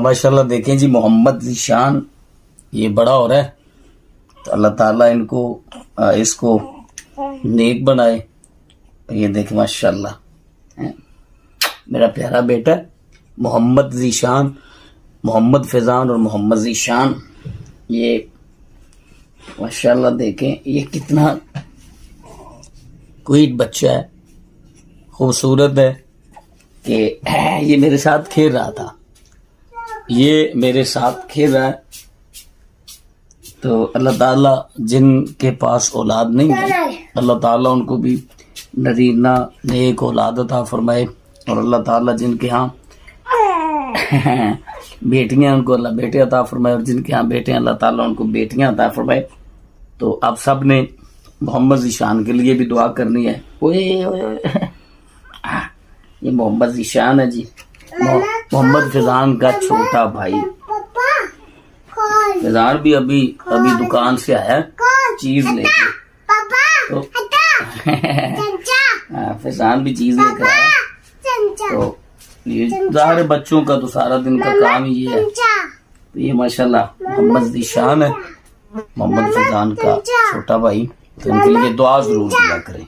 माशाल्लाह देखें जी, मोहम्मद ज़ीशान ये बड़ा हो रहा है, तो अल्लाह ताला इनको इसको नेक बनाए। ये देखें माशाल्लाह मेरा प्यारा बेटा मोहम्मद ज़ीशान, मोहम्मद फैज़ान और मोहम्मद ज़ीशान, ये माशाल्लाह देखें ये कितना क्यूट बच्चा है, खूबसूरत है कि ये मेरे साथ खेल रहा था, ये मेरे साथ खेल रहा है। तो अल्लाह ताला जिनके पास औलाद नहीं है, अल्लाह ताला उनको भी नरीना नेक औलाद अता फरमाए, और अल्लाह ताला जिनके यहाँ बेटियां उनको अल्लाह बेटे अता फरमाए, और जिनके यहाँ बेटे अल्लाह ताला उनको बेटियां अता फरमाए। तो आप सब ने मोहम्मद ज़ीशान के लिए भी दुआ करनी है। ओए ओए ओए ये मोहम्मद ज़ीशान है जी, मोहम्मद फैज़ान का छोटा भाई। फैज़ान भी अभी दुकान से आया चीज लेके, तो फैज़ान भी चीज लेकर आया। तो ये ज़ाहिर बच्चों का तो सारा दिन का काम ही ये है। तो ये माशाल्लाह मोहम्मद ज़ीशान है, मोहम्मद फैज़ान का छोटा भाई। तो इनके लिए दुआ जरूर किया करें।